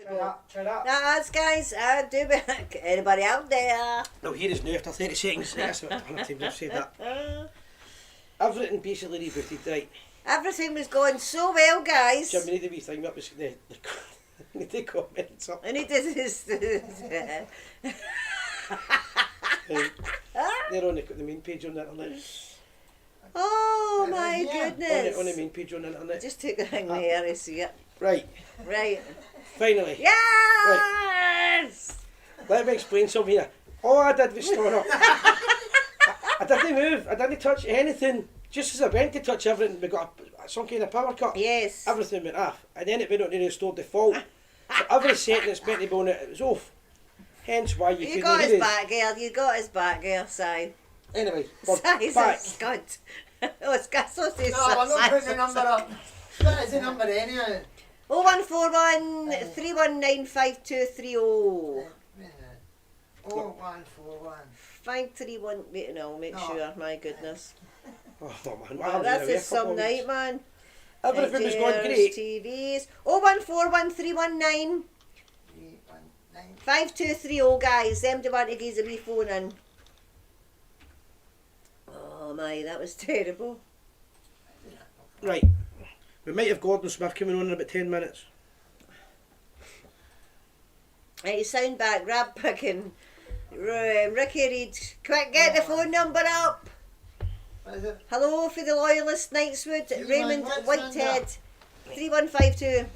That's guys, do it. Anybody out there? No, here is new after 30 seconds. That's what I've said that. Everything basically rebooted, right? Everything was going so well, guys. Jim, we need a wee thing up with the need to comment something. I need this. They're on the main page on the internet. Oh my goodness. On the main page on the internet. Just took the thing there to see it. Right. Finally. Yes! Let me explain something here. All I did was stand up. I didn't move. I didn't touch anything. Just as I went to touch everything, we got some kind of power cut. Yes. Everything went off. And then it went on to restore default. So every setting that's meant to be on it was off. Hence why you couldn't got hear his it. back, girl. You got his back, girl, Si. Anyway, we're Si's back. a scunt. Oh, it's got so to No, I'm not putting the number up. What is the number anyhow? 0141 319 5230. 0141. 531. Wait, no, make sure. My goodness. Oh man, Oh, that's just some night, man. Everything was going great. TVs. 0141 319 5230, guys. Them to want to give us a wee phone in. Oh my, that was terrible. Right. We might have Gordon Smith coming on in about 10 minutes. Right, sound back, grab picking. Ricky Reid, quick, get the phone number up. What is it? Hello for the loyalist, Knightswood, Raymond what's Whitehead, 3152.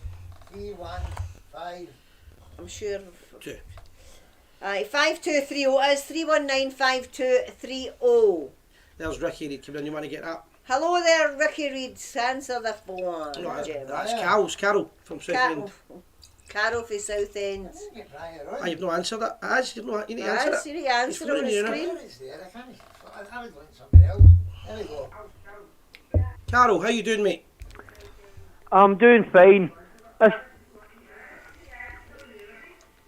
315. I'm sure. Two. 5230 is 319 5230. There's Ricky Reid coming in. You want to get that? Hello there, Ricky Reid. Answer the phone. No, Jim. that's Carol from South End. Carol from South End. You've not answered it. You need to answer it. You need to answer it on the screen. It's there, I can't. I was going somewhere else. There we go. Carol, how you doing, mate? I'm doing fine.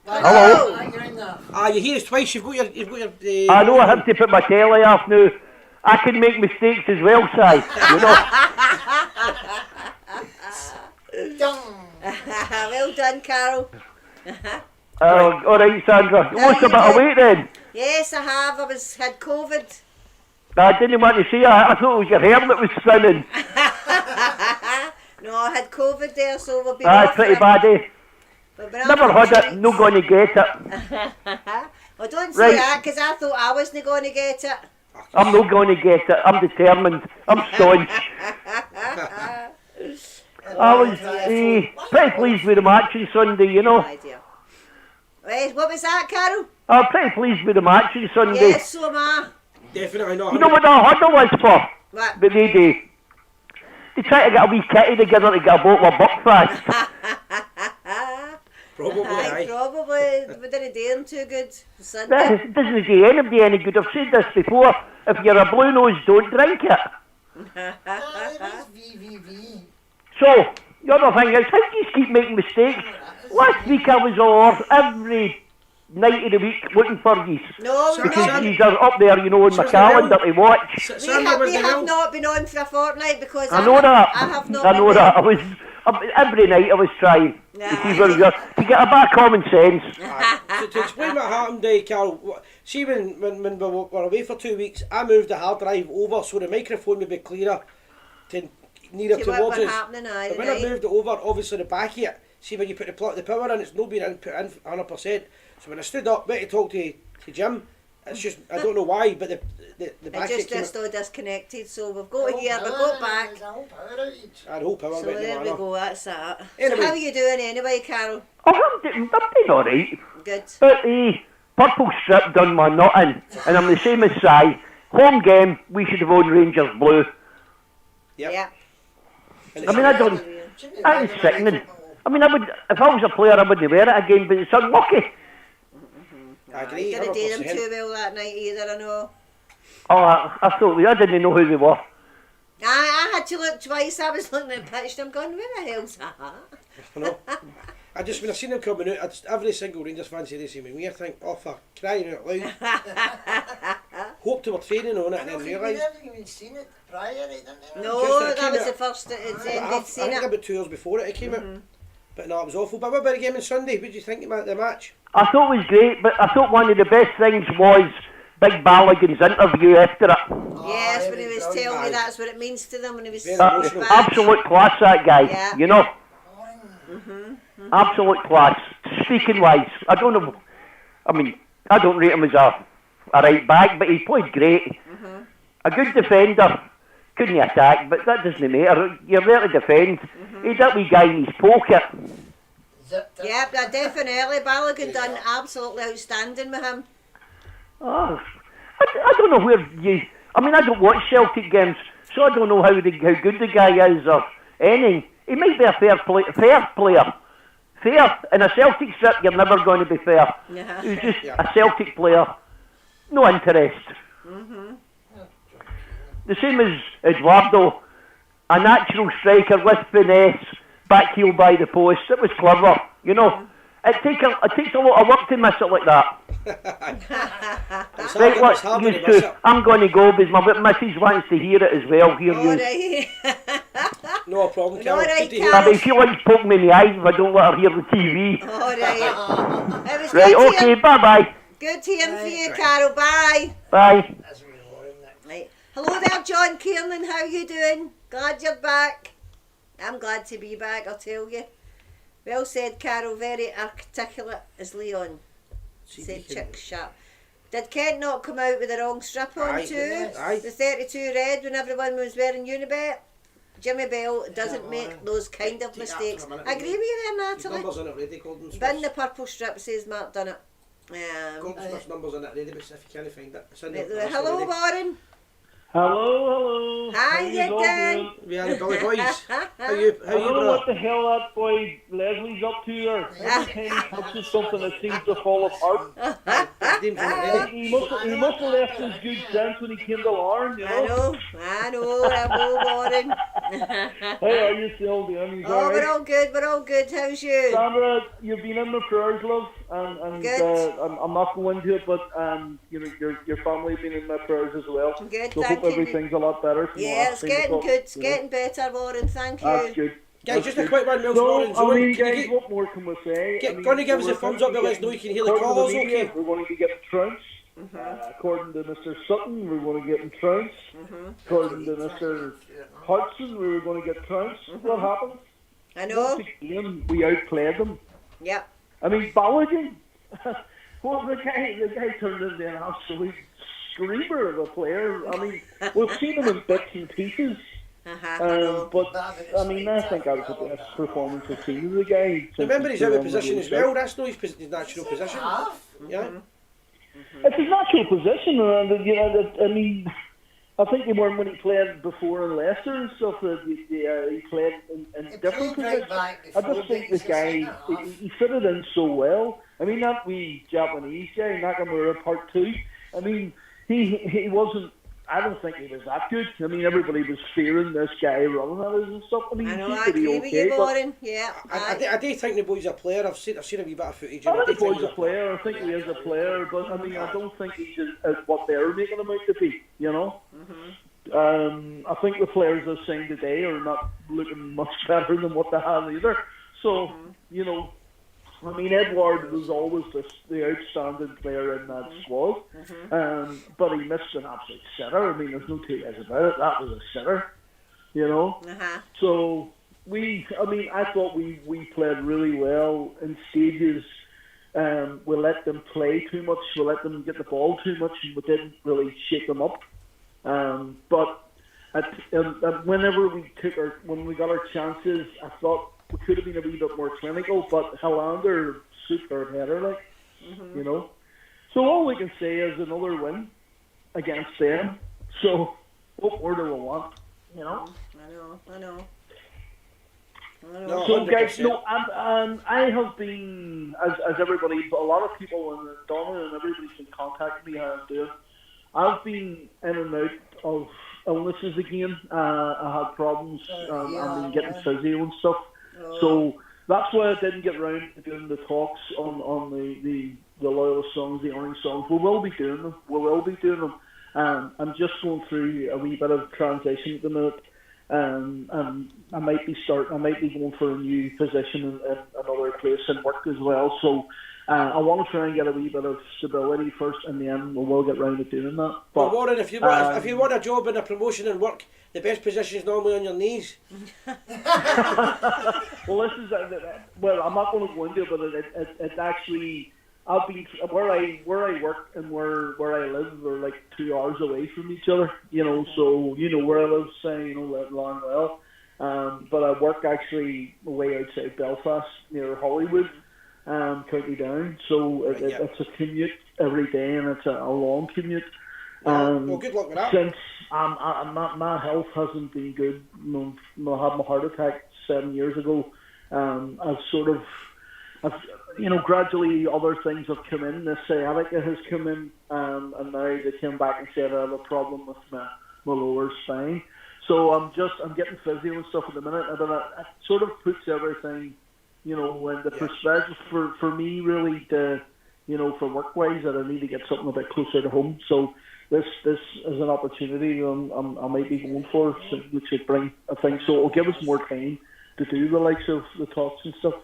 Hello. You hear us twice. You've got your. I know I have to put my telly off now. I can make mistakes as well, Si. You know. Well done, Carol. All right, Sandra. You lost a bit of weight then. Yes, I have. I had COVID. I didn't want to say I thought it was your hair that was spinning. No, I had COVID there, so we'll be That's pretty bad, eh? Never had it, no going to get it. Well, don't say that, because I thought I wasn't going to get it. I'm not going to get it. I'm determined. I'm staunch. I was pretty pleased with the match on Sunday, you know. Right, what was that, Carol? I'm pretty pleased with the match on Sunday. Yes, so am I. Definitely not. You know what that hurdle was for? What? But they try to get a wee kitty together to get a bottle of Buckfast. Probably. Probably. We didn't do them too good. That doesn't do anybody any good. I've said this before. If you're a blue nose, don't drink it. It was VVV. So, the other thing is, how do you keep making mistakes? Last week I was all off every night of the week looking for you. No, we're because not. these are up there, you know, in my calendar to watch. We have not been on for a fortnight because I know that. I have not I know been that. I was every night I was trying to see where you're, to get a bit of common sense. To explain what happened, Carol, see when we were away for 2 weeks, I moved the hard drive over so the microphone would be clearer, nearer towards us. But when I moved it over, obviously the back of it, see when you put the power in, it's not been put in 100%. So when I stood up, went to talk to Jim, it's just, I don't know why, but the back it just all disconnected, so we've got here, we've got back. The whole power outage. The whole power So went there in we the go, that's that. Anyway. So how are you doing anyway, Carol? Oh, I'm doing alright. Good. But the purple strip done my nutting, and I'm the same as Si. Home game, we should have won Rangers blue. Yep. Yeah. I mean, that is sickening. I mean, I would, if I was a player, I wouldn't wear it again, but it's unlucky. I agree. You didn't do them 100%. too well that night either, I know. Oh, I thought, I didn't know who they were. I had to look twice. I was looking at the pitch and I'm going, where the hell's that? I know. When I seen them coming out, every single Rangers fan said this to me. I think, oh, for crying out loud. Hoped they were training on it and then realised. You never even seen it prior, didn't you? No, that was the first they'd seen I it. think about 2 years before it came out. But no, it was awful. But what about the game on Sunday? What did you think about the match? I thought it was great, but I thought one of the best things was Big Balogun's interview after it. Yes, when he was telling me that's what it means to them when he was absolute class, that guy, you know. Absolute class. Speaking wise, I don't know, I mean, I don't rate him as a right back, but he played great. A good defender. Couldn't attack, but that doesn't matter. You're there to defend. He's that wee guy in his pocket. Yep, definitely. Balogun done absolutely outstanding with him. Oh, I don't know where you... I mean, I don't watch Celtic games, so I don't know how good the guy is or any. He might be a fair player. Fair. In a Celtic strip, you're never going to be fair. He's just a Celtic player. No interest. The same as Eduardo, a natural striker with finesse, back heel by the post. It was clever, you know. It takes a lot of work to miss it like that. Right, look, used to, I'm going to go because my missus wants to hear it as well. Hear you. Right. No problem, Carol. Right, Good to hear. If she likes poking me in the eyes if I don't let her hear the TV. All right. It was Right, good okay, bye-bye. Good to hear from you, Carol. Bye. Bye. Right. Hello there, John Kiernan. How you doing? Glad you're back. I'm glad to be back, I'll tell you. Well said, Carol. Very articulate as Leon. Said Chick Sharp. Did Kent not come out with the wrong strip on too? Aye. The 32 red when everyone was wearing Unibet? Jimmy Bell doesn't make those kind of mistakes. I agree with you there, Natalie. Numbers in it ready, Golden Smiths. Bin the purple strip, says Mark Dunnett. Golden Smiths numbers in it ready, but if you can't find it, it's in Right, the hello, Warren. Hello. How you doing? We are the Billy Boys. How I you, don't know brother? what the hell that boy Leslie's up to there. Every time he touches something that seems to fall apart. He must have left his good sense when he came to Lauren, you know. I know, Warren. How are you still doing? Oh, we're all good, how's you? Sandra, you've been in my prayers, love, and Good. I'm not going to it, but you know, your family have been in my prayers as well. Good, so I thank hope you. everything's a lot better. From Yeah, it's getting good, it's you know. getting better, Warren, thank you. That's good. Guys, just a quick one, Mills No, Warren. I mean, Can guys, you what more can we say? going to give us a thumbs up to let us know you can hear the according to calls, media, okay? We're going to get trounced. According to Mr. Sutton, we were going to get trounced. According to Mr. Hudson, we were going to get trounced. What happened? I know. Once again, we outplayed them. Yep. I mean, Balogun. Well, the guy turned into an absolute screamer of a player. I mean, we've seen him in bits and pieces. But I mean, I think that was the best performance I've seen of the guy. Remember he's out of position as well, that's not his natural position. Yeah. It's his natural position, and you know, I mean, I think he weren't when he played before in Leicester and stuff. He played in different positions. I just think this guy, he fitted in so well. I mean, that wee Japanese guy, Nakamura Part 2. I mean, he wasn't. I don't think he was that good. I mean, everybody was fearing this guy running at us and stuff. I mean, I know, he I seemed to be agree with okay, you, Warren. Yeah. I do think the boy's a player. I've seen a wee bit of footage. I think the boy's a player. I think he is a player, but I mean, I don't think he's what they're making him out to be. You know. I think the players I've seen today are not looking much better than what they had either. So you know. I mean, Edward was always the outstanding player in that squad, but he missed an absolute sitter. I mean, there's no two ways about it. That was a sitter, you know. So I thought we played really well in stages. We let them play too much. We let them get the ball too much, and we didn't really shake them up. But whenever when we got our chances, I thought we could have been a wee bit more clinical, but Hollander suit our header, like, you know. So all we can say is another win against them. So what more do we want, you know? I know. No, So guys, 100%. no, I have been, as everybody, a lot of people, and Donna and everybody's been contacting me how I'm doing. I've been in and out of illnesses again. I had problems. I've been getting physio and stuff. So that's why I didn't get round to doing the talks on the loyalist songs, the orange songs. We will be doing them. I'm just going through a wee bit of transition at the minute. and I might be going for a new position in another place in work as well. So I want to try and get a wee bit of stability first, and then we will get round to doing that. But well, Warren, if you want a job and a promotion in work, the best position is normally on your knees. Well, this is well, I'm not going to go into it, but it actually, I've been where I work and where I live are like 2 hours away from each other. So where I live, say Larnwell, but I work actually way outside Belfast near Hollywood. County Down, so it's a commute every day, and it's a long commute. Well, good luck with that. Since my health hasn't been good, I had my heart attack 7 years ago. I've gradually other things have come in. The sciatica has come in, and now they came back and said I have a problem with my lower spine. So I'm getting physio and stuff at the minute, but it sort of puts everything, in the perspective for me really to, for work-wise, that I need to get something a bit closer to home. So this is an opportunity I might be going for, which would bring a thing. So it'll give us more time to do the likes of the talks and stuff.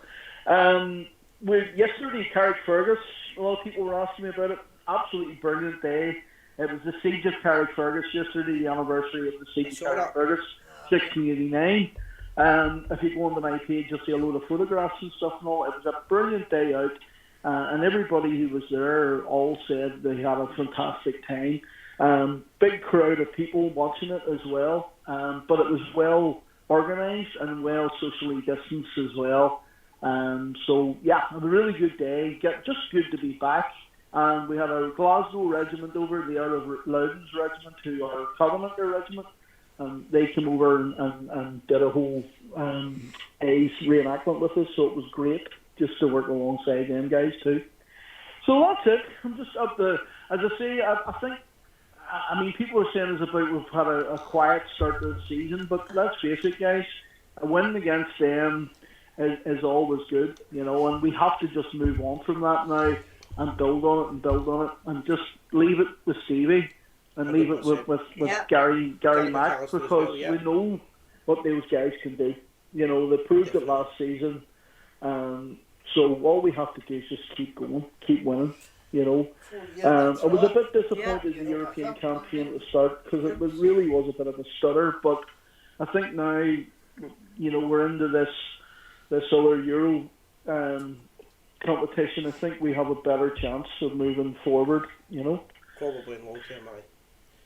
Yesterday, Carrickfergus, a lot of people were asking me about it. Absolutely brilliant day. It was the siege of Carrickfergus yesterday, the anniversary of the siege of Carrickfergus, 1689. If you go onto my page, you'll see a load of photographs and stuff and all. It was a brilliant day out, and everybody who was there all said they had a fantastic time. Big crowd of people watching it as well, but it was well organised and well socially distanced as well. So yeah, it was a really good day. Just good to be back. And we had our Glasgow regiment over, the Earl of Loudon's regiment, who are a Covenanter regiment. They came over and did a whole A's reenactment with us, so it was great just to work alongside them guys too. So that's it. I'm just up the, as I say, I think, people are saying we've had a quiet start to the season, but let's face it, guys, a win against them is always good, and we have to just move on from that now and build on it and just leave it with Stevie. And leave it with Gary Mack, because we know what those guys can do. They proved it last season. So all we have to do is just keep going, keep winning. I was a bit disappointed in the European campaign at the start, because it really was a bit of a stutter. But I think now, we're into this other Euro competition. I think we have a better chance of moving forward. Probably in long term,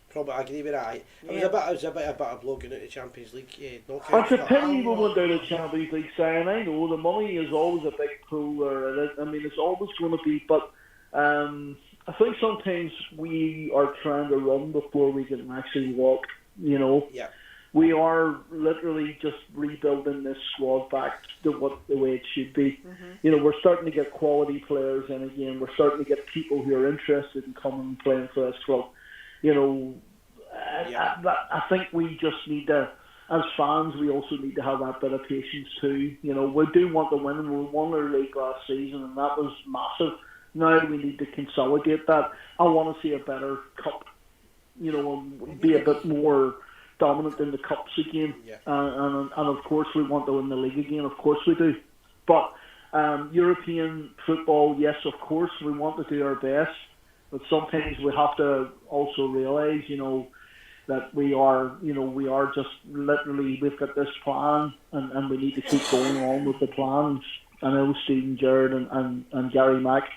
Probably, I agree with that. It was a bit of blow going out the Champions League. It's a pity we went down the Champions League side. I know the money is always a big pull there. It's always going to be. But I think sometimes we are trying to run before we can actually walk. Yeah. We are literally just rebuilding this squad back to the way it should be. Mm-hmm. We're starting to get quality players in again. We're starting to get people who are interested in coming and playing for this club. I think we just need to, as fans, we also need to have that bit of patience too. We do want to win. We won our league last season, and that was massive. Now we need to consolidate that. I want to see a better cup, and be a bit more dominant in the cups again. Yeah. And of course we want to win the league again. Of course we do. But European football, yes, of course we want to do our best. But sometimes we have to also realise, that we are just literally, we've got this plan and we need to keep going on with the plans. I know Stephen Gers and Gary Mack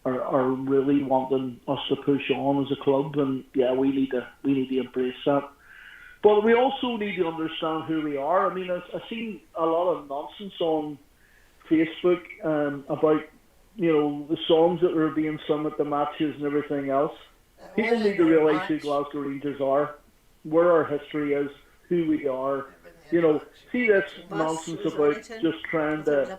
are really wanting us to push on as a club, and yeah, we need to embrace that. But we also need to understand who we are. I've seen a lot of nonsense on Facebook about the songs that were being sung at the matches and everything else. People need to realise who Glasgow Rangers are, where our history is, who we are. See this nonsense about just trying to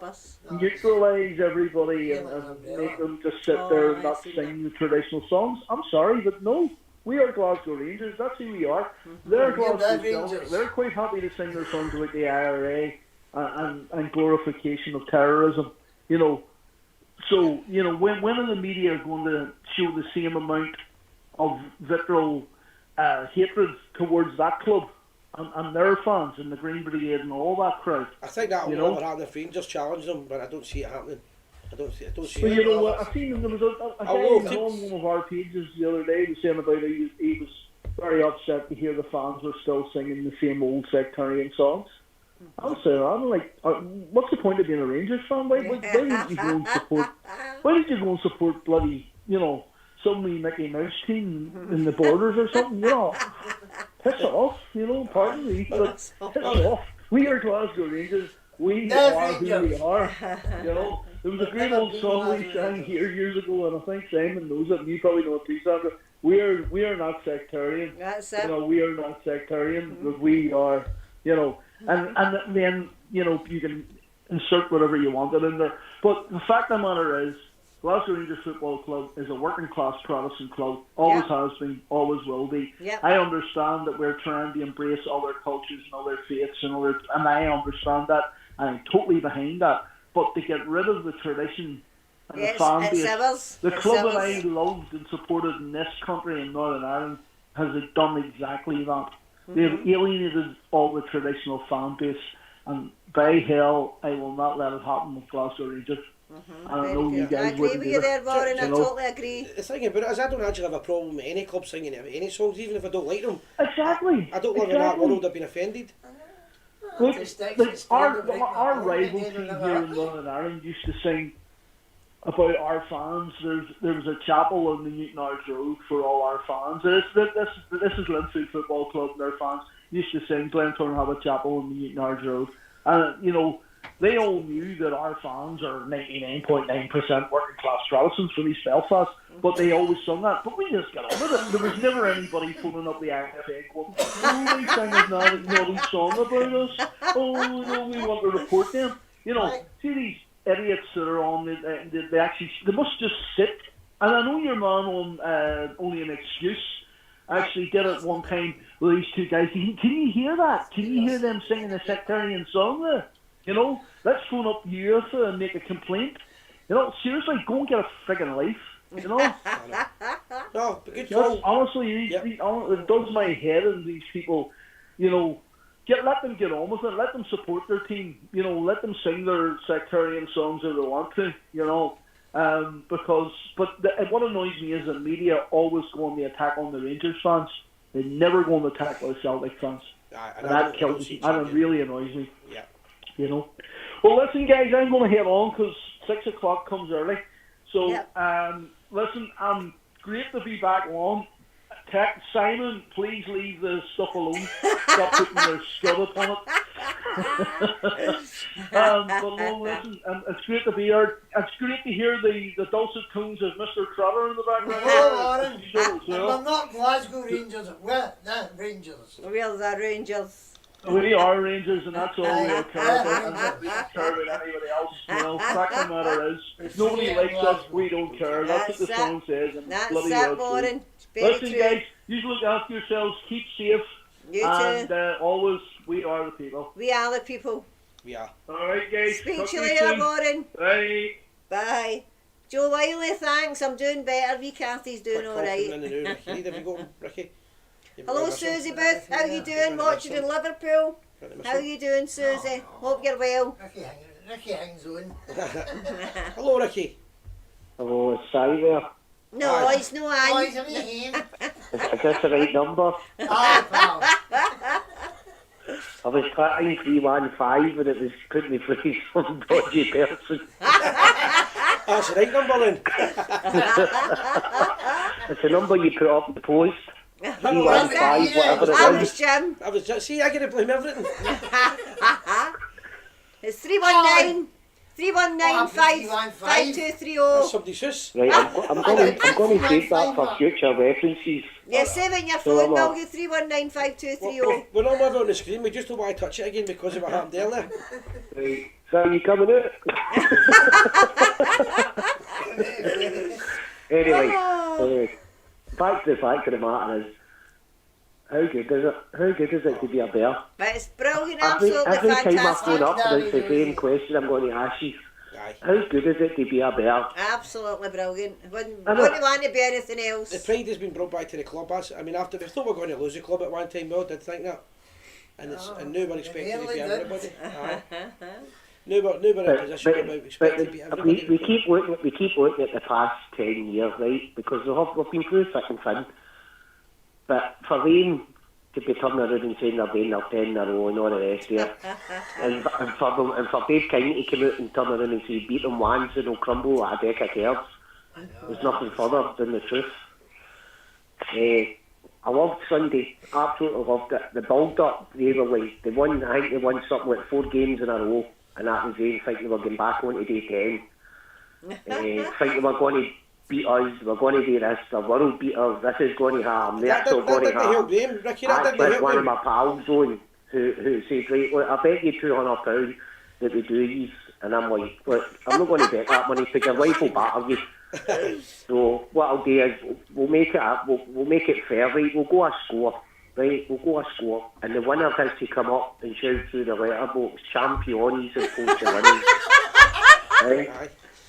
neutralise everybody and make them just sit there and not sing the traditional songs. I'm sorry, but no. We are Glasgow Rangers, that's who we are. They're Glasgow Rangers. They're quite happy to sing their songs about the IRA and glorification of terrorism. So, when are the media going to show the same amount of vitriol hatred towards that club? and their fans and the Green Brigade and all that crowd. I think that'll You know? never happen if Rangers challenge them, but I don't see it happening. I don't see Well, it. you know what? I seen there was a guy on one of our pages the other day was saying about he was very upset to hear the fans were still singing the same old sectarian songs. I'm saying, I'm like, what's the point of being a Rangers fan? Why did you go and support? Why did you go and support bloody, some wee Mickey Mouse team in the Borders or something? Piss off, pardon me, but piss off. We are Glasgow Rangers. We are who we are. There was a great old song we sang here years ago, and I think Simon knows it, and you probably know it too, Sandra. We are not sectarian. That's it. We are not sectarian, but we are, and then, you can insert whatever you wanted in there. But the fact of the matter is, Glasgow Rangers Football Club is a working class Protestant club, always has been, always will be. Yep. I understand that we're trying to embrace other cultures and other faiths and I understand that. I'm totally behind that. But to get rid of the tradition and the fan base, the club that I loved and supported in this country in Northern Ireland has done exactly that. They've alienated all the traditional fan base, and by hell, I will not let it happen with Glasgow Rangers. I know you guys I agree with you there, Warren. I totally agree. The thing about it is, I don't actually have a problem with any club singing any songs, even if I don't like them. Exactly. I don't live in that world. I've been offended. Look, our rival team here in Northern Ireland used to sing about our fans. There was a chapel in the Newton Ards Road for all our fans. This is Linfield Football Club, and their fans used to sing Glentoran have a chapel in the Newton Ards Road. And, they all knew that our fans are 99.9% working class Protestants from East Belfast, but they always sung that. But we just got on with it. There was never anybody phoning up the IFA going, they sang a naughty song about us. Oh, no, we want to report them. See these idiots that are on, they must just sit. And I know your man on Only an Excuse actually did it one time with these two guys. Can you hear that? Can you hear them singing a sectarian song there? Let's phone up UEFA and make a complaint. Seriously, go and get a friggin' life. No, but good call. Honestly, it does my head in these people. Let them get on with it. Let them support their team. Let them sing their sectarian songs if they want to. What annoys me is the media always go on the attack on the Rangers fans. They never go on the attack on the Celtic fans. And that kills me. And it really annoys me. Yeah. Well, listen, guys, I'm going to head on because 6 o'clock comes early. So, listen, great to be back on. Simon, please leave the stuff alone. Stop putting their scud upon it. But listen, it's great to be here. It's great to hear the dulcet tones of Mr. Trotter in the background. Oh, Warren, I'm not Glasgow Rangers. We're the Rangers. We're the Rangers. We are Rangers, and that's all we'll care about. And we don't care about anybody else. Fact of the matter is, nobody likes us. We don't care. That's what the song says. And that's bloody it, Warren. Listen, guys, you look after yourselves. Keep safe. You and, too. Always, we are the people. We are the people. We are. All right, guys. Speak to you later, Warren. Bye. Bye. Joe Wiley, thanks. I'm doing better. Wee Kathy's doing all right. Ricky, have you got Ricky? Hello, Susie Booth. How you doing? Watching in Liverpool. How you doing, Susie? Hope you're well. Ricky hangs on. Hello, Ricky. Hello, it's Sally there. No, it's no Oh, Anne. he's only him. Is this the right number? Aye, pal. I was trying 315 but it was putting me through some dodgy person. That's the right number then. It's the number you put up the post. 315, whatever I it was is. Jim. I was just, see, I get to blame everything. It's 319 5230. That's somebody's house. Right, I'm going to save that for future references. Yeah, save it in your phone, will you? 319 5230. We're not moving on the screen, we just don't want to touch it again because of what happened earlier. Right, so are you coming out? Anyway, back to the fact of the matter is, how good is it? How good is it to be a bear? But it's brilliant, Every absolutely time I phone fantastic. up, it's the same question I'm going to ask you. Aye. How good is it to be a bear? Absolutely brilliant. Wouldn't I know. want to be anything else. The pride has been brought back to the club. I mean, after we thought we were going to lose the club at one time, we all did think that. and now we're expecting to beat nearly did. everybody. Now we're in a position where we're expecting to beat everybody. We keep looking at the past 10 years, right? Because we've been through thick and thin. But for them to be turning around and saying they're doing their 10 in a row and all the rest of it, and for Dave King to come out and turn around and say beat them once and they'll crumble like a deck of cards, there's nothing further than the truth. I loved Sunday, absolutely loved it. The build-up, they won something like 4 games in a row, and that was them thinking they were going back on to day 10. Thinking they were going to beat us, we're going to do this, the world beaters, this is going to happen, that's all going to happen. Ricky, that didn't help one of my pals on who said, right, look, I bet you £200 that we do these, and I'm like, look, I'm not going to bet that money because your wife will batter you. So what I'll do is we'll make it fair, right? We'll go a score, right? We'll go a score, and the winner has to come up and shout through the letterbox, champions and post the winners. Right?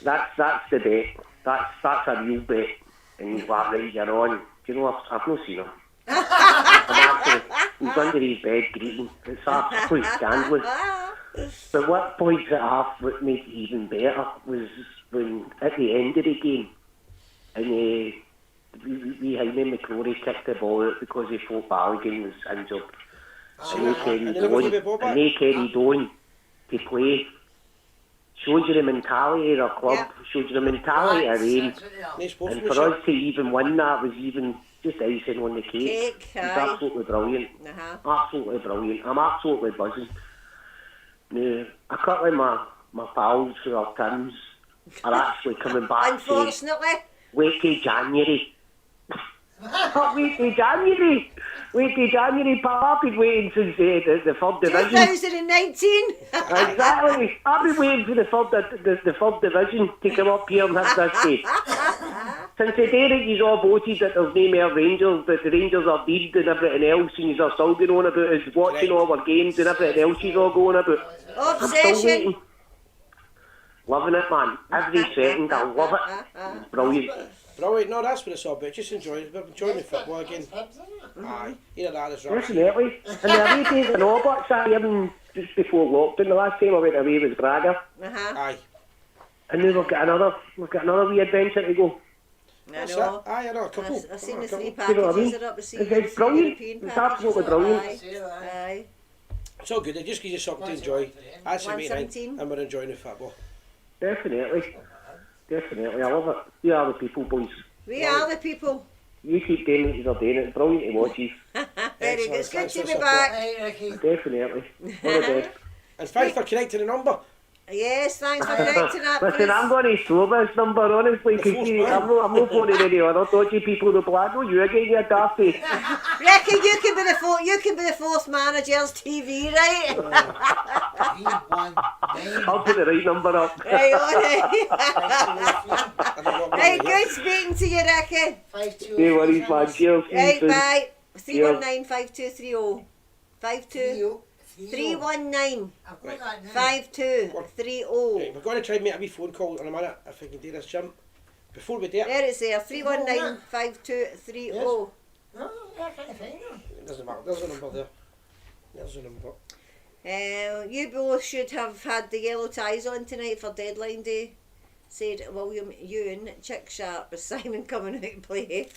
That's the bet. That's a real bet. And he's like, right, you're on. Do you know, I've not seen him. He's under his bed greeting. It's absolutely scandalous. But what points it off, what made it even better, was when at the end of the game, and Jaime McCrory kicked the ball out because he thought Balogun was injured. And they carried on to play. Shows you the mentality of the club, shows you the mentality of them. And for us to even win that was even just icing on the cake. It's absolutely brilliant. Absolutely brilliant. I'm absolutely buzzing. Now, a couple of my pals who are Tims are actually coming back. Unfortunately. Wait till January. Wait till January, pal. I've been waiting since the third division. 2019. Exactly. I've been waiting for the third division to come up here and have this day. Since the day that you've all voted that there's no more Rangers, that the Rangers are dead and everything else, and you're still going on about is watching all our games and everything else you're all going about. Obsession. Loving it, man. Every second, I love it. It's brilliant. Brilliant. No, that's what it's all about. Just enjoying the football again. Aye, either that is right. Definitely. And the away days in Albert, even just before lockdown, the last time I went away was Braga. Aye. And now we've got another wee adventure to go. I know. Aye, I know, a couple. I've seen the 3 packages. You know what I mean? Are up. It's brilliant. It's absolutely brilliant. Aye. It's all good. It just gives you something to enjoy. That's the main thing. And we're enjoying the football. Definitely. I love it. You are the people, boys. We are the people. You keep doing what you're doing. It's brilliant to watch you. Very good. It's good to be back. Definitely. All the best. And thanks for connecting the number. Yes, thanks for connecting that. Listen, I'm going to store this number, honestly, because I'm not phoning any other dodgy people to black. No, you again, you daffy. Ricky, you can be the fourth manager's TV, right? I'll put the right number up. Right, alright. Hey, good speaking to you, Ricky. No worries, man. Cheers. Right, bye. 319-5230. 319 5230. Right, we're going to try and make a wee phone call in a minute if we can do this, Jim. Before we do it. There it's there, 319 5230. Yes. No, I can't find them. It doesn't matter, there's a number there. There's a number. You both should have had the yellow ties on tonight for deadline day, said William Ewan. Chick Sharp with Simon coming out to play.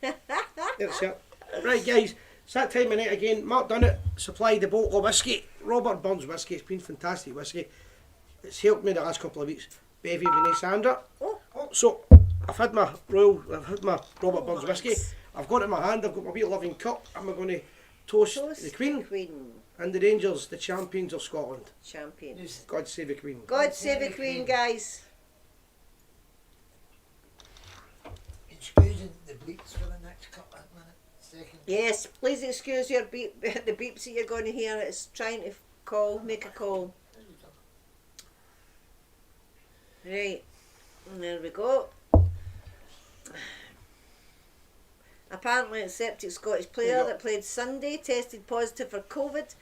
That's it. Right, guys. It's that time of night again. Mark Dunnett supplied the bottle of whiskey. Robert Burns whiskey. It's been fantastic whiskey. It's helped me the last couple of weeks. Bevy, Vinay, Sandra. So I've had my Robert Burns whiskey. I've got it in my hand. I've got my wee loving cup, and we're going to toast the Queen and the Rangers, the champions of Scotland. Champions. God save the Queen. God save the Queen, guys. Excusing the bleeps for the next couple of minutes. Yes, please excuse your the beeps that you're going to hear. It's trying to make a call. Right, and there we go. Apparently, a septic Scottish player that played Sunday tested positive for COVID.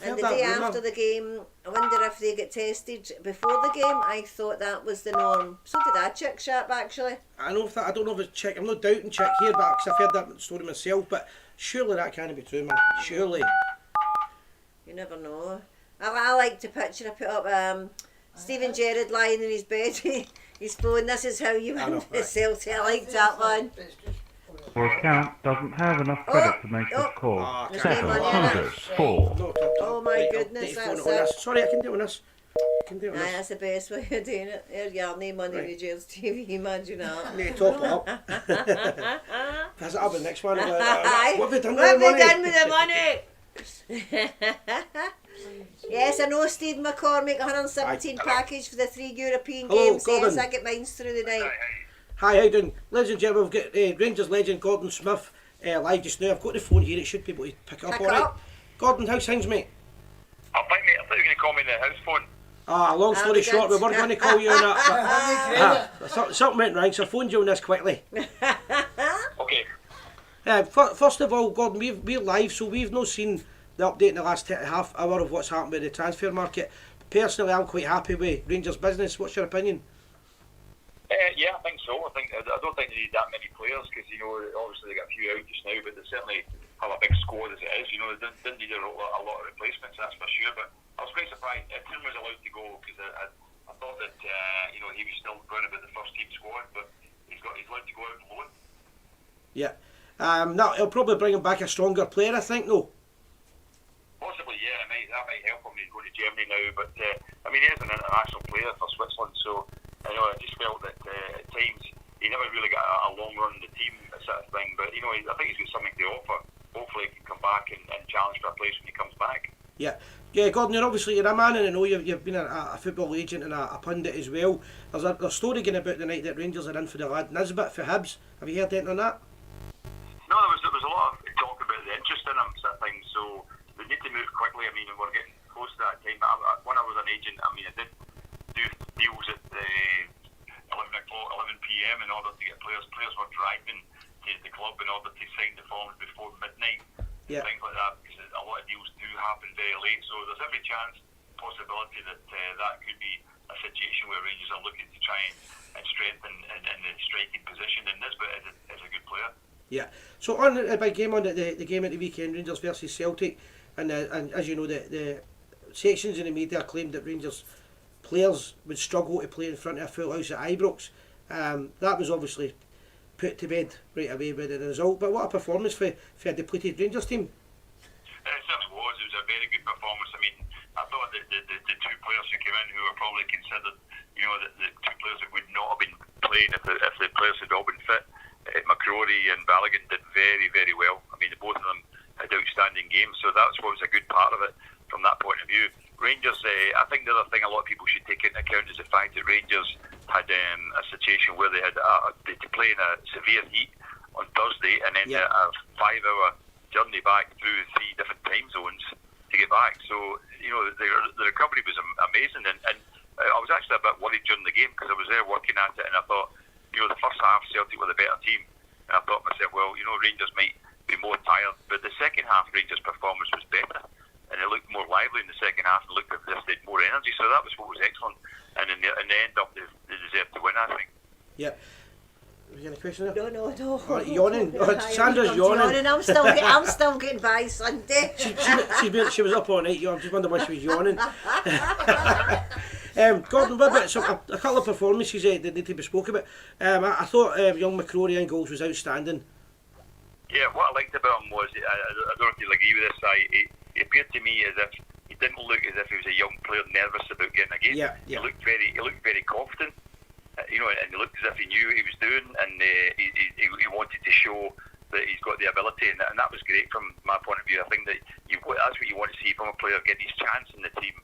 And the day after the game, I wonder if they get tested before the game. I thought that was the norm. So did I, Chick Sharp, actually. I don't know if it's Chick. I'm not doubting Chick here, but because I've heard that story myself. But surely that can't be true, man. Surely. You never know. I like to picture, I put up Stephen Gerrard lying in his bed, his phone, this is how you win the Celtic. I liked that one. Your account doesn't have enough credit to make this call. Settle #4. Oh my goodness, that's it. Sorry, I can do it on this. That's the best way of doing it. There's your name on the Gers TV, imagine that. Yeah, top it up. Pass it up the next one. What have they done with the money? Yes, I know Steve McCormick, 117 package for the 3 European games. Gordon. Yes, I get mine through the night. Hi, how you doing? Ladies and gentlemen, we've got Rangers legend Gordon Smith live just now. I've got the phone here, it should be able to pick up alright. Gordon, how's things, mate? I'm fine, mate. I thought you were going to call me in the house phone. Long story short, we were going to call you on that, but something went wrong, so I phoned you on this quickly. Okay. First of all, Gordon, we're live, so we've not seen the update in the last half hour of what's happened with the transfer market. Personally, I'm quite happy with Rangers' business. What's your opinion? Yeah, I think so. I don't think they need that many players because, you know, obviously they got a few out just now, but they certainly have a big squad as it is. You know, they didn't need a lot of replacements, that's for sure. But I was quite surprised Tim was allowed to go because I thought that you know, he was still going about the first team squad, but he's allowed to go out on loan. Yeah. It'll probably bring him back a stronger player, I think, though. Possibly, yeah. That might help him. He's going to Germany now, but I mean, he is an international player for Switzerland, so I just felt that at times he never really got a long run in the team, that sort of thing. But you know, I think he's got something to offer. Hopefully, he can come back and challenge for a place when he comes back. Yeah, Gordon, you're a man, and I know you've been a football agent and a pundit as well. There's a story going about the night that Rangers are in for the lad Nisbet for Hibs. Have you heard anything on that? No, there was a lot of talk about the interest in him, sort of thing. So they need to move quickly. I mean, we're getting close to that time. But when I was an agent, I mean, I did do deals at 11 p.m. in order to get players. Players were driving to the club in order to sign the forms before midnight. Yeah. Things like that, because a lot of deals do happen very late. So there's every possibility that that could be a situation where Rangers are looking to try and strengthen in the striking position. And Nisbet is a good player. Yeah. So on a big game on the game at the weekend, Rangers versus Celtic, and as you know, the sections in the media claimed that Rangers players would struggle to play in front of a full house at Ibrox. That was obviously put to bed right away with the result. But what a performance for a depleted Rangers team. It certainly was. It was a very good performance. I mean, I thought that the two players who came in who were probably considered, you know, the two players that would not have been playing if the players had all been fit, McCrory and Balogun did very, very well. I mean, both of them had outstanding games, so that's what was a good part of it from that point of view. Rangers, I think the other thing a lot of people should take into account is the fact that Rangers had a situation where they had to play in a severe heat on Thursday and then a 5-hour journey back through 3 different time zones to get back. So, you know, the recovery was amazing, and I was actually a bit worried during the game because I was there working at it, and I thought, you know, the first half Celtic were the better team, and I thought to myself, well, you know, Rangers might be more tired, but the second half Rangers' performance was better, and it looked more lively in the second half and looked as if they had more energy, so that was what was excellent, and in the end up they deserved to win, I think. Yeah. Have you got a question there? No. Yawning. Sandra's yawning. I'm still getting by Sunday. She was up all night. I'm just wondering why she was yawning. Gordon, what about a couple of performances that need to be spoken about? I thought young McCrory in goals was outstanding. Yeah, what I liked about him was, I don't know if you'll agree with this, he appeared to me as if he didn't look as if he was a young player nervous about getting a game. Yeah. He looked very confident, you know, and he looked as if he knew what he was doing, and he wanted to show that he's got the ability, and that was great from my point of view. I think that that's what you want to see from a player, getting his chance in the team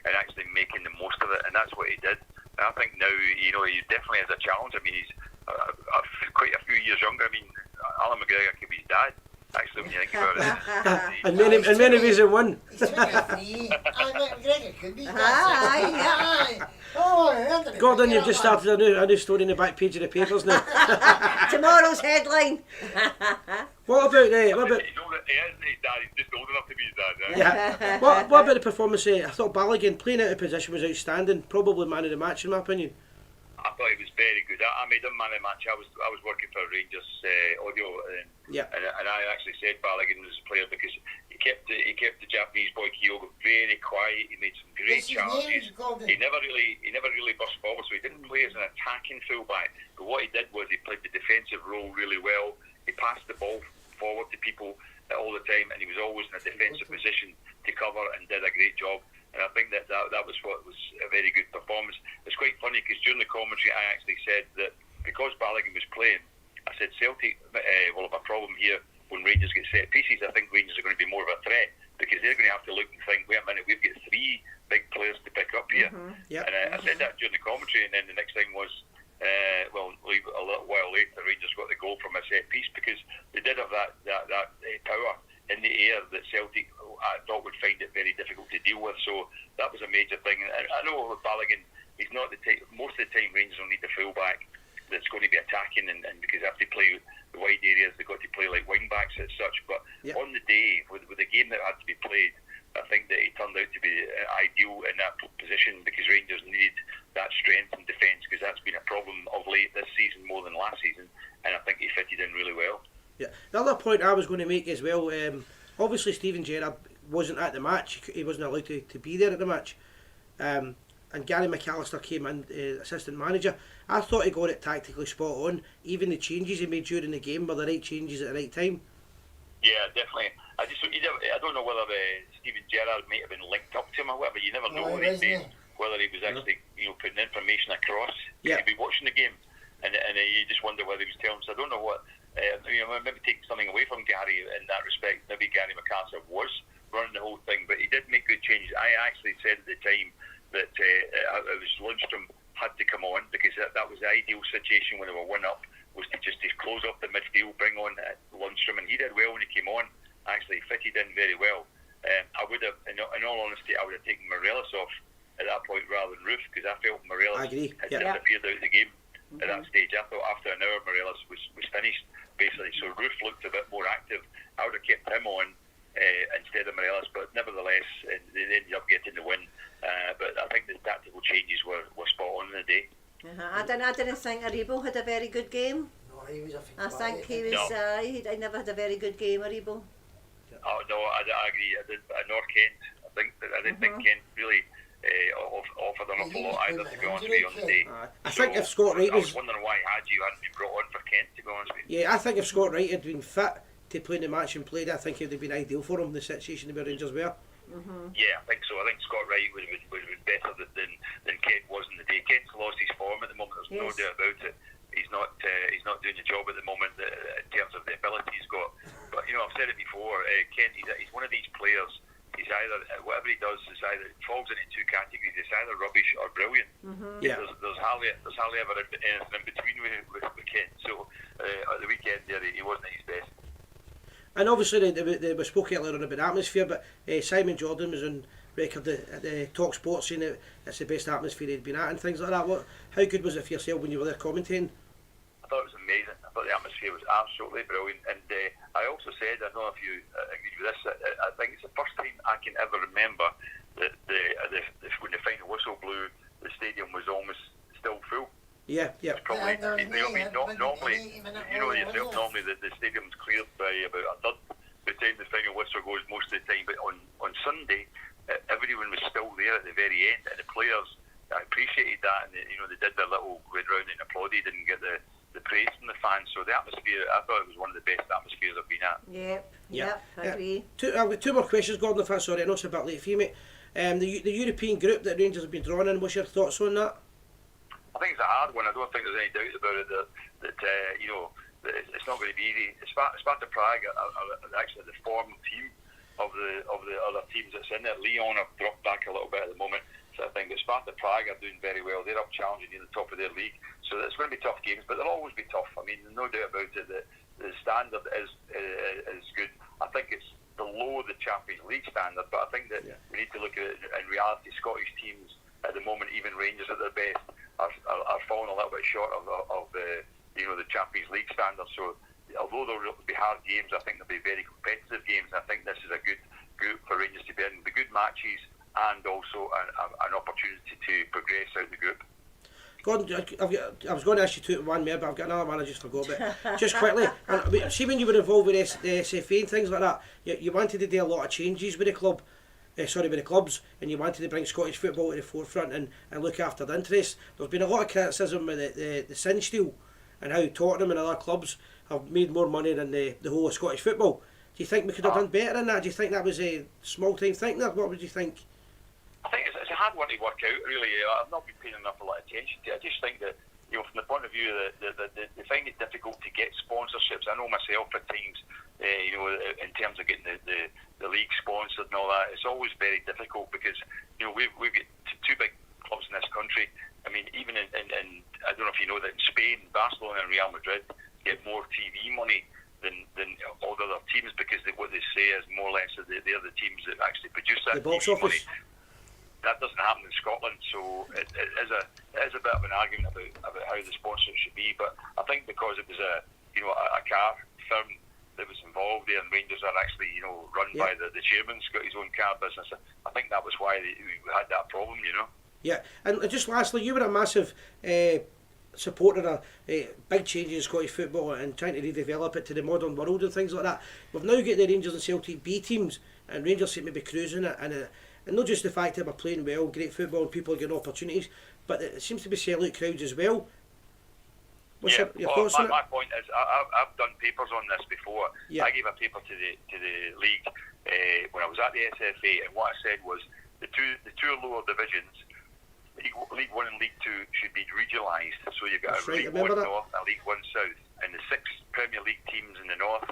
and actually making the most of it, and that's what he did. And I think now, you know, he definitely has a challenge. I mean, he's quite a few years younger. I mean, Alan McGregor could be his dad, actually, when you think about it. and many ways have won. He's 23. McGregor could be his dad. Gordon, you've just started a new story in the back page of the papers now. Tomorrow's headline. What about he isn't his dad, he's just old enough to be his dad. Yeah. What about the performance? I thought Balogun playing out of position was outstanding. Probably man of the match in my opinion. I thought he was very good. I made him man of the match. I was working for Rangers audio, and I actually said Balogun was a player because he kept the Japanese boy Kyogo attacking fullback, but what he did was he played the defensive role really well. He passed the ball forward to people all the time, and he was always in a defensive position to cover and did a great job. And I think that was what was a very good performance. It's quite funny because during the commentary I actually said that because Balogun was playing, I said Celtic will have a problem here when Rangers get set pieces. I think Rangers are going to be more of a threat because they're going to have to look and think, wait a minute, we've got 3 big players to pick up here. And I said that during the commentary, and then the next thing was, a little while later, Rangers got the goal from a set piece because they did have that power in the air that Celtic, I thought, would find it very difficult to deal with. So that was a major thing. And I know with Balogun, he's not the type. Most of the time, Rangers will need the fullback that's going to be attacking, and because they have to play the wide areas, they've got to play like wing backs as such. But on the day, with the game that had to be played, I think that he turned out to be ideal in that position because Rangers needed that strength in defence because that's been a problem of late this season more than last season, and I think he fitted in really well. Yeah. The other point I was going to make as well, obviously Steven Gerrard wasn't at the match, he wasn't allowed to be there at the match, and Gary McAllister came in, assistant manager. I thought he got it tactically spot on. Even the changes he made during the game were the right changes at the right time. Yeah, definitely. I don't know whether Steven Gerrard might have been linked up to him or whatever. You never know what he's saying, whether he was actually putting information across. Yeah. He'd be watching the game, and you just wonder whether he was telling. So I don't know what. Maybe take something away from Gary in that respect. Maybe Gary McAllister was running the whole thing, but he did make good changes. I actually said at the time that it was Lundstrom had to come on because that was the ideal situation when they were 1 up, was to just close up the midfield, bring on Lundstrom, and he did well when he came on. Actually fitted in very well. I would have, in all honesty, I would have taken Morelos off at that point rather than Roof because I felt Morelos had disappeared out of the game at that stage. I thought after an hour Morelos was finished basically, so Roof looked a bit more active. I would have kept him on instead of Morelos, but nevertheless they ended up getting the win. But I think the tactical changes were spot on in the day. I didn't think Aribo had a very good game. No, he was a I think he was. I never had a very good game, Aribo. Oh no, I agree. Nor Kent. I didn't think Kent really offered an awful lot either, to be honest with you, on the day. I think if Scott Wright I was wondering why Hadji hadn't been brought on for Kent, to be honest with you. Yeah, I think if Scott Wright had been fit to play in the match and played, I think it would have been ideal for him, the situation the Rangers were. Yeah, I think so. I think Scott Wright would have been better than Kent was in the day. Kent's lost his form at the moment, there's no doubt about it. He's not doing the job at the moment in terms of the ability he's got. But I've said it before. Kent, he's one of these players. He's either whatever he does is either falls into 2 categories. It's either rubbish or brilliant. Yeah. There's hardly ever anything in between with Kent. So at the weekend there, he wasn't at his best. And obviously we spoke earlier on about atmosphere, but Simon Jordan was on record at the Talk Sports saying that it's the best atmosphere he'd been at and things like that. How good was it for yourself when you were there commentating? I thought it was amazing. I thought the atmosphere was absolutely brilliant. And I also said, I don't know if you agreed with this, I think it's the first time I can ever remember that when the final whistle blew, the stadium was almost still full. Yeah. It's probably, normally the stadium's cleared by about a third by the time the final whistle goes most of the time. But on Sunday, everyone was still there at the very end, and the players, I appreciated that, and they did their little, went round and applauded and get the praise from the fans. So the atmosphere, I thought it was one of the best atmospheres I've been at. Yep, I agree. I've got 2 more questions, Gordon, if that's sorry. I know it's a bit late for you, mate. The European group that Rangers have been drawn in, what's your thoughts on that? I think it's a hard one. I don't think there's any doubt about it that it's not going to be easy. Sparta Prague are actually the form team of the other teams that's in there. Lyon have dropped back a little bit at the moment, so I think that Sparta Prague are doing very well. They're up challenging near the top of their league, so it's going to be tough games, but they'll always be tough. I mean, no doubt about it that the standard is good. I think it's below the Champions League standard, but I think that we need to look at it in reality. Scottish teams at the moment, even Rangers at their best, are falling a little bit short of the Champions League standard. So although there will be hard games, I think there'll be very competitive games. I think this is a good group for Rangers to be in, the good matches, and also an opportunity to progress out the group. Gordon, I was going to ask you one more, but I've got another one I just forgot. But just quickly, see when you were involved with the SFA and things like that, you wanted to do a lot of changes with the club. with the clubs, and you wanted to bring Scottish football to the forefront and look after the interests. There's been a lot of criticism of the Cinch deal and how Tottenham and other clubs have made more money than the whole of Scottish football. Do you think we could have done better than that? Do you think that was a small time thinking? What would you think? I think it's a hard one to work out, really. I've not been paying enough a lot of attention to it. I just think that, from the point of view that they find it difficult to get sponsorships. I know myself at times, in terms of getting the league sponsored and all that, it's always very difficult because, we've got two big clubs in this country. I mean, even in I don't know if you know that in Spain, Barcelona and Real Madrid get more TV money than all the other teams because what they say is more or less that they're the teams that actually produce that box TV office. money. That doesn't happen in Scotland, so it is a bit of an argument about how the sponsorship should be. But I think because it was a car firm that was involved there, and Rangers are actually run by the chairman's got his own car business. I think that was why we had that problem. Yeah, and just lastly, you were a massive supporter of big changes in Scottish football and trying to redevelop it to the modern world and things like that. We've now got the Rangers and Celtic B teams, and Rangers seem to be cruising it, and not just the fact that we're playing well, great football, and people are getting opportunities, but it seems to be selling out crowds as well. What's your thoughts on it? My point is, I've done papers on this before. Yeah. I gave a paper to the league when I was at the SFA, and what I said was the two lower divisions, League 1 and League 2, should be regionalised. So you've got League 1 North and League 1 South, and the 6 Premier League teams in the North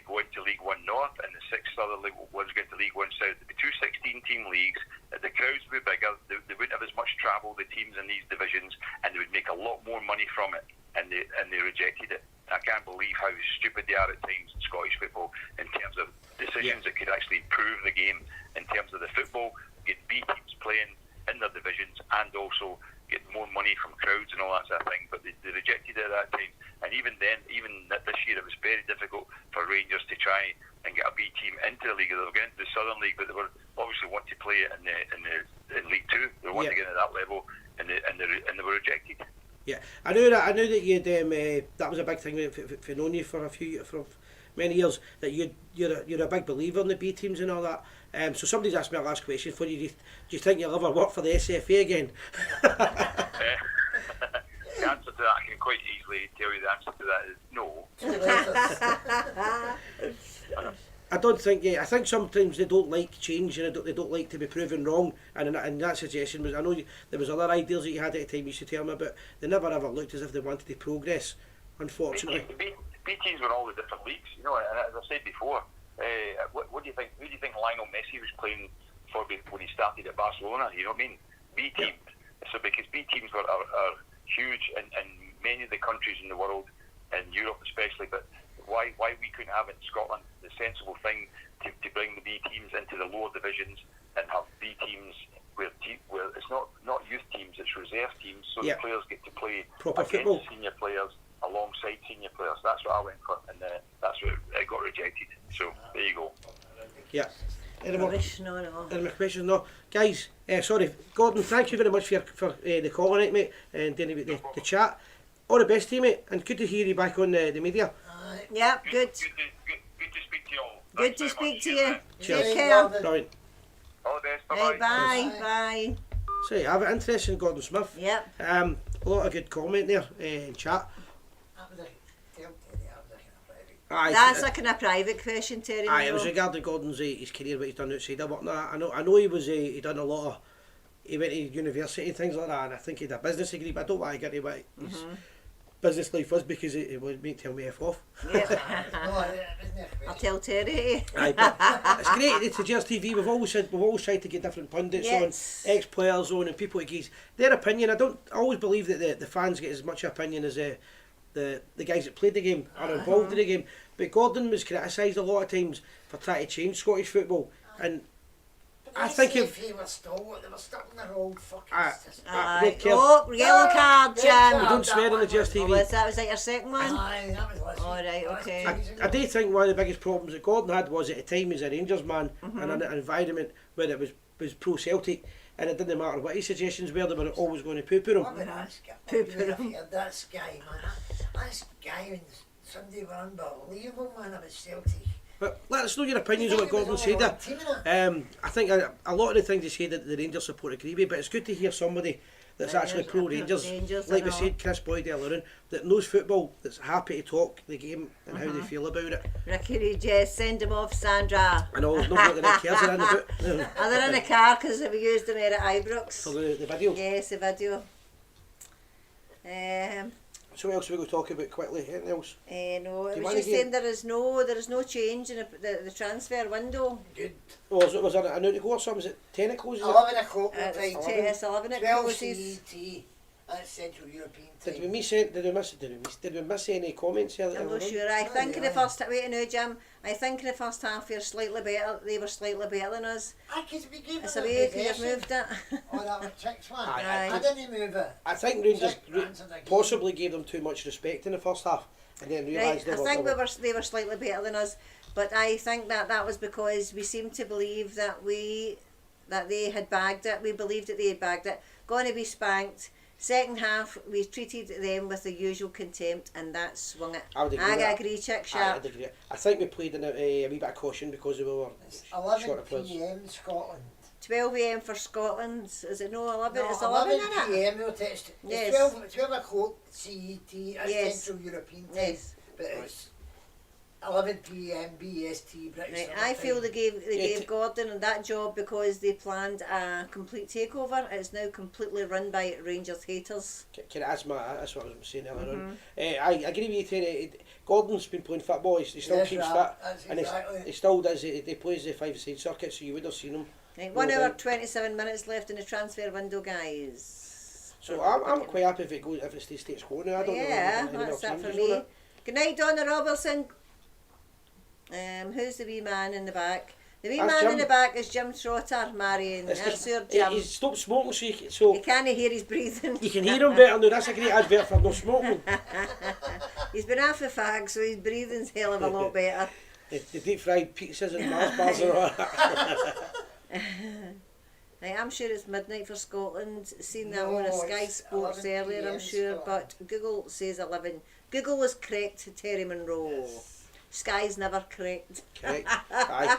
go into League 1 North, and the 6 other League 1s go into League 1 South. There'd be 2 16-team leagues. The crowds would be bigger. They wouldn't have as much travel, the teams in these divisions, and they would make a lot more money from it. And they rejected it. I can't believe how stupid they are at times in Scottish football in terms of decisions that could actually improve the game in terms of the football, get B teams playing in their divisions, and also get more money from crowds and all that sort of thing. But they rejected it at that time. And even then, even this year, it was very difficult for Rangers to try and get a B team into the league. They were getting into the Southern League, but they were obviously want to play it in League 2. They wanted to get at that level, and they were rejected. Yeah, I knew that you'd that was a big thing for knowing you for many years, that you're a big believer in the B teams and all that. So somebody's asked me a last question for you. Do you think you'll ever work for the SFA again? The answer to that, I can quite easily tell you the answer to that is no. I don't think. I think sometimes they don't like change and they don't like to be proven wrong. And that suggestion was, I know there was other ideas that you had at the time you used to tell me about. They never ever looked as if they wanted to progress, unfortunately. B teams were all the different leagues, and as I said before, what do you think? Who do you think Lionel Messi was playing for when he started at Barcelona? You know what I mean? B teams. Yeah. So because B teams are huge in many of the countries in the world, in Europe especially, but why we couldn't have it in Scotland? The sensible thing to bring the B teams into the lower divisions and have B teams where it's not youth teams, it's reserve teams, so the players get to play proper against football, senior players alongside senior players. That's what I went for, and that's what it got rejected. So there you go. Yeah. Any more questions? No. Guys, sorry, Gordon, thank you very much for the call tonight, mate, and the chat. All the best to you, mate, and good to hear you back on the media. Yeah, good. Good to speak to you all. Good to speak to you. Cheers. Take care. Brilliant. All the best. Hey, Bye. bye. So I have an interest in Gordon Smith. Yep. A lot of good comment there in chat. That's a kind of private question, Terry. It was regarding Gordon's his career, what he's done outside of work. I know he done a lot of. He went to university and things like that, and I think he had a business degree, but I don't want to get into what his business life was because it would tell me F off. Yep. I'll tell Terry. Aye, but it's great to Gers TV. We've always tried to get different pundits on, ex-players on, and people to give their opinion. I always believe that the fans get as much opinion as the guys that played the game are involved in the game. But Gordon was criticised a lot of times for trying to change Scottish football, and I think if he was stalwart, they were stuck in their old fucking system. Yellow card, Jan. We don't swear on the Gers TV. Was that your second one? Aye, that was last Alright, okay. I do think one of the biggest problems that Gordon had was at the time he was a Rangers man and in an environment where it was pro-Celtic, and it didn't matter what his suggestions were, they were always going to poo-poo him. That guy, man. That guy and somebody were unbelievable, man, about Celtic. But let us know your opinions on what Gordon said there. I think a lot of the things he said that the Rangers support agree with, but it's good to hear somebody that's actually pro-Rangers, like we said, Chris Boyd earlier on, that knows football, that's happy to talk the game and how they feel about it. Ricky Jess, send him off, Sandra. I know, there's nobody that cares around the boot. Oh, they're in the car because we used them here at Ibrox. For the video? Yes, the video. So what else are we going to talk about quickly? Anything else? No, it was just saying there is no change in the transfer window. Good. Oh, was there an out to go or something? Is it 10 it closes? 11 o'clock. It's 11 it 12 closes. CET. That's Central European time. Did we miss any comments here? I'm not sure. I think in the first half, wait a minute, Jim. I think in the first half you're slightly better. They were slightly better than us. Because we gave It's them a a way you've possession. moved it. Oh, that was 6-1. Aye. I didn't move it. I think Rangers Runs in the game. possibly gave them too much respect in the first half and then Right, realised I think they were slightly better than us, but I think that was because we seemed to believe that they had bagged it. We believed that they had bagged it. Going to be spanked. Second half, we treated them with the usual contempt, and that swung it. I would agree. agree, Chick Sharp. I'd agree. I think we played in a wee bit of caution because we were It's short 11 of players. p.m. Scotland. 12 a.m. for Scotland. Is it no 11? No, It's 11, 11 isn't it? p.m. We'll text. Yes. It's 12 o'clock CET. That's Yes. Central European time. Yes. But it's 11 p.m. BST British Right, Summer I feel Time. they gave Gordon that job because they planned a complete takeover. It's now completely run by Rangers haters. That's what I was saying earlier on. I agree with you, Terry. Gordon's been playing football. He still Yes, keeps right. fit, That's and exactly. he still does. He plays the 5-a-side circuit, so you would have seen him. Right, 1 hour 27 minutes left in the transfer window, guys. So I'm quite happy if it stays status quo now. I don't Yeah, know. that's it for me. Good night, Donna Robertson. Who's the wee man in the back? The wee That's man Jim. in the back is Jim Trotter marrying. That's your Jim. He's stopped smoking, so You can't hear his breathing. you can hear him better now. That's a great advert for no smoking. He's been off the fag, so his breathing's hell of a lot better. The deep fried pizzas and Mars bars and all that. Right, I'm sure it's midnight for Scotland. Seen that No, on a Sky it's Sports 11 earlier, I'm PM sure, Scotland. but Google says 11. Google was correct, Terry Monroe. Sky's never correct. Correct. Aye.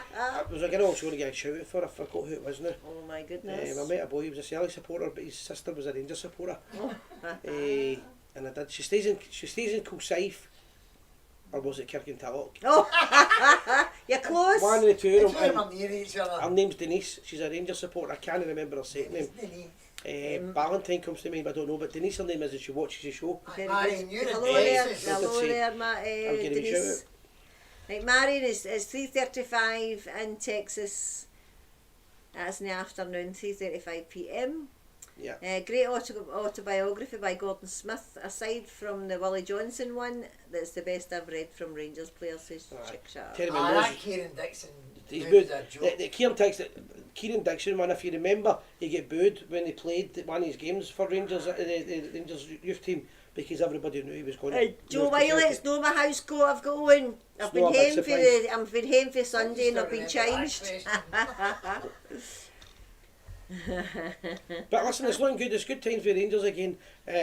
Was a girl I was going to get a shout out for. I forgot who it was now. Oh my goodness. I met a boy. He was a Celtic supporter, but his sister was a Rangers supporter. And I did. She stays in Kilsyth, or was it Kirkintilloch? Oh, you're close. One of the two. It's And when we're near each other. her name's Denise. She's a Rangers supporter. I can't remember her second name. Valentine comes to mind, but I don't know. But Denise, her name is, and she watches the show. Very Marion, good. you're in Hello there, Texas. hello there, I'll give him a shout Denise. Right, Marion is 3:35 in Texas. That's in the afternoon, 3:35 p.m. Yeah. Great autobiography by Gordon Smith. Aside from the Willie Johnson one, that's the best I've read from Rangers players. Says Chick Sharp. Terry Ah, Monroe's- that Kieran Dixon. He's dude's booed. a joke. Kieran Dixon, man, if you remember, he get booed when he played one of his games for Rangers, the Rangers youth team, because everybody knew he was going to. Joe Wiley, it's no my house coat I've got on. I've been home for Sunday and I've been changed. But listen, it's looking good. It's good times for Rangers again.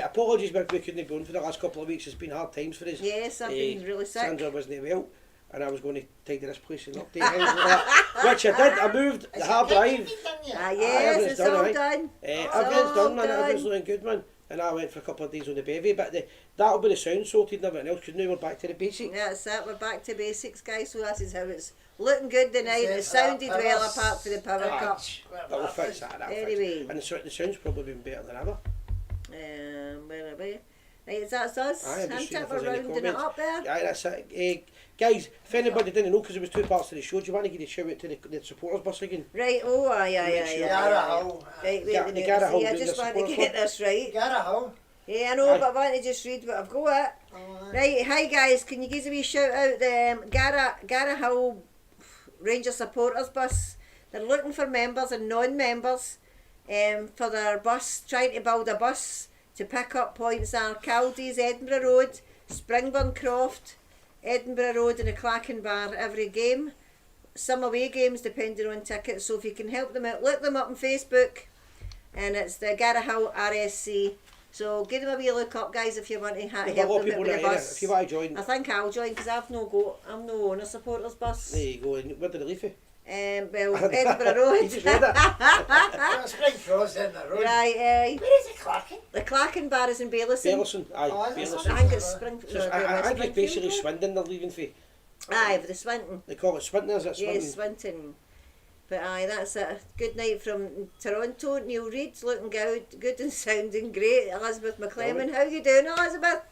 Apologies, we couldn't go on for the last couple of weeks. It's been hard times for us. Yes, I've been really sick. Sandra wasn't well, and I was going to tidy this place and update things like that, which I did. I moved the hard drive. Yes, it's all done. Everything's done, man. Everything's looking good, man. And I went for a couple of days on the bevy, but that'll be the sound sorted and everything else, because now we're back to the basics. Yeah, that's it. We're back to basics, guys. So that is how it's looking good tonight. It sounded well apart from the power cut. That'll fix that. Anyway. And the sound's probably been better than ever. Where are we? Right, that's us. Aye, I'm just seeing if We're there's any rounding it comments. up there. Aye, that's it. Guys, if anybody didn't know, because there was two parts to the show, do you want to give a shout out to the supporters bus again? Right, oh, aye. Gara Hull. Right, wait a minute. Gara Hull See, I Rangers just want to supporters get club. this right. Gara Hull. Yeah, I know, Aye. but I want to just read what I've got. Right, hi guys, can you give a wee shout out the Gara Hull Ranger supporters bus? They're looking for members and non-members for their bus, trying to build a bus to pick up points are Caldies, Edinburgh Road, Springburn Croft, Edinburgh Road and the Clachan Bar every game. Some away games depending on tickets, so if you can help them out, look them up on Facebook, and it's the Gara Hull RSC So give them a wee look up, guys, if you want to help a lot of them people with the not in it. bus. If you want to join, I think I'll join because I'm no owner supporters bus. there you go. And where did they leave you? Well, Edinburgh Road. You just read it. Spring Frost in the road. Right, Where is it, Clarkin? the Clacking Bar is in Bailison. Bailison, aye, Oh, is it? Bailison. I think it's Spring. So I think it's basically Swindon they're leaving for. Aye, for the Swinton. They call it Swinton, is it? Swinton? Yes, Swinton. But aye, that's it. Good night from Toronto. Neil Reid's looking good and sounding great. Elizabeth McClellan, how you doing, Elizabeth?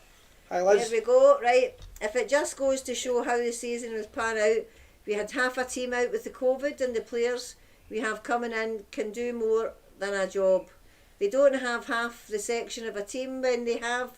Hi, Liz. There we go. Right, if it just goes to show how the season was panned out, we had half a team out with the COVID, and the players we have coming in can do more than a job. They don't have half the section of a team when they have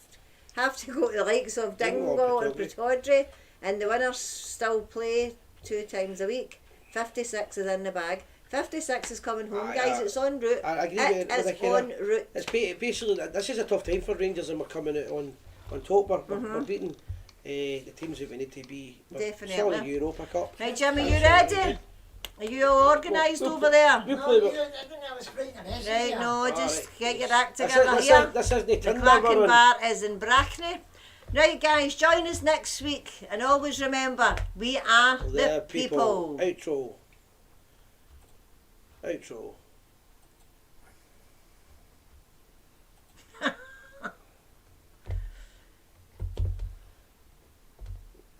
to go to the likes of Dingwall and Pretoria, and the winners still play 2 times a week. 56 is in the bag. 56 is coming home, guys. It's en route. I agree It with is en route. It's basically, this is a tough time for Rangers, and we're coming out on top. We're beating the teams that we need to be. Definitely. Still in the Europa Cup. Right, Jimmy, you ready? Are you all organised over there? We No, play you with. didn't have a spring and S. Right, no, just get your act This together here. isn't The Tinder, Clacking we're on. Bar is in Brackney. Right, guys, join us next week, and always remember, we are the people. Outro. Outro.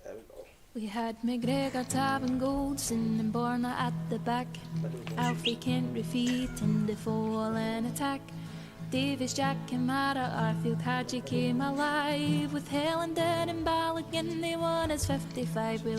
There we go. We had McGregor, Tab and Goldson and Borna at the back. Alfie Kent, Rafit and Defoe in attack. Davis, Jack, Kamara, Arfield, Hadji came alive. With Helen dead and Balogun, they won as 55. We